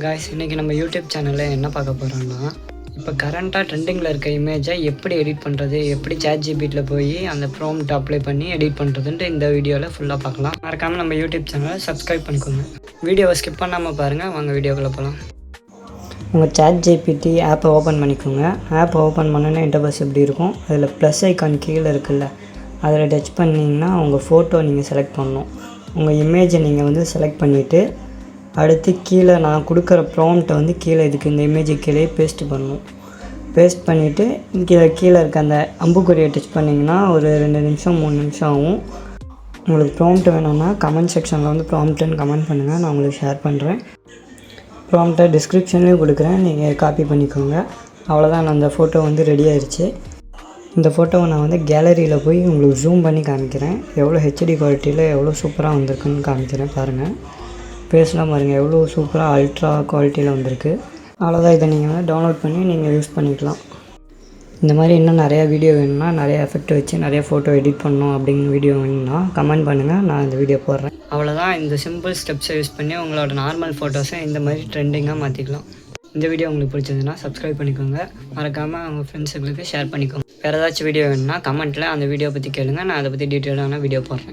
Guys இன்றைக்கி நம்ம YouTube சேனலில் என்ன பார்க்க போகிறோம்னா, இப்போ கரண்ட்டாக ட்ரெண்டிங்கில் இருக்க இமேஜை எப்படி எடிட் பண்ணுறது, எப்படி ChatGPTயில் போய் அந்த ப்ராம்ப்ட் அப்ளை பண்ணி எடிட் பண்ணுறதுன்ட்டு இந்த வீடியோவில் ஃபுல்லாக பார்க்கலாம். மறக்காமல் நம்ம யூடியூப் சேனலை சப்ஸ்கிரைப் பண்ணிக்கோங்க. வீடியோவை ஸ்கிப் பண்ணாமல் பாருங்கள். வாங்க வீடியோக்குள்ளே போகலாம். உங்கள் ChatGPT ஆப்பை ஓப்பன் பண்ணிக்கோங்க. ஆப் ஓப்பன் பண்ணோன்னே இன்டர்ஃபேஸ் எப்படி இருக்கும், அதில் ப்ளஸ் ஐக்கான் கீழே இருக்குல்ல, அதில் டச் பண்ணிங்கன்னா உங்கள் ஃபோட்டோ நீங்கள் செலக்ட் பண்ணணும். உங்கள் இமேஜை நீங்கள் செலக்ட் பண்ணிவிட்டு அடுத்து கீழே நான் கொடுக்குற ப்ராம்ப்ட்டை கீழே இதுக்கு இந்த இமேஜுக்கு கீழே பேஸ்ட் பண்ணணும். பேஸ்ட் பண்ணிவிட்டு கீழே இருக்க அந்த அம்புக்குறியை டச் பண்ணிங்கன்னா ஒரு 2 நிமிஷம் 3 நிமிஷம் ஆகும். உங்களுக்கு ப்ராம்ப்ட் வேணும்னா கமெண்ட் செக்ஷனில் ப்ராம்ப்ட்டுன்னு கமெண்ட் பண்ணுங்கள், நான் உங்களுக்கு ஷேர் பண்ணுறேன். ப்ராம்ப்ட்டை டிஸ்கிரிப்ஷன்லேயும் கொடுக்குறேன், நீங்கள் காப்பி பண்ணிக்கோங்க. அவ்வளோதான், நான் அந்த ஃபோட்டோ ரெடி ஆயிடுச்சு. இந்த ஃபோட்டோவை நான் கேலரியில் போய் உங்களுக்கு ஜூம் பண்ணி காமிக்கிறேன். எவ்வளோ ஹெச்டி குவாலிட்டியில் எவ்வளோ சூப்பராக வந்திருக்குன்னு காமிக்கிறேன் பாருங்கள். பேஸ்லாம் பாருங்கள் எவ்வளோ சூப்பராக அல்ட்ரா குவாலிட்டியில் வந்திருக்கு. அவ்வளோதான், இதை நீங்கள் டவுன்லோட் பண்ணி நீங்கள் யூஸ் பண்ணிக்கலாம். இந்த மாதிரி இன்னும் நிறையா வீடியோ வேணும்னா, நிறைய எஃபெக்ட் வச்சு நிறைய ஃபோட்டோ எடிட் பண்ணணும் அப்படிங்கிற வீடியோ வேணும்னா கமெண்ட் பண்ணுங்கள், நான் இந்த வீடியோ போடுறேன். அவ்வளோதான், இந்த சிம்பிள் ஸ்டெப்ஸை யூஸ் பண்ணி உங்களோட நார்மல் ஃபோட்டோஸை இந்த மாதிரி ட்ரெண்டிங்காக மாற்றிக்கலாம். இந்த வீடியோ உங்களுக்கு பிடிச்சதுன்னா சப்ஸ்கிரைப் பண்ணிக்கோங்க. மறக்காமல் உங்கள் ஃப்ரெண்ட்ஸுங்களுக்கு ஷேர் பண்ணிக்கோங்க. வேறு ஏதாச்சும் வீடியோ வேணும்னா கமெண்ட்டில் அந்த வீடியோ பற்றி கேளுங்க, நான் அதை பற்றி டீட்டெயிலான வீடியோ போடுறேன்.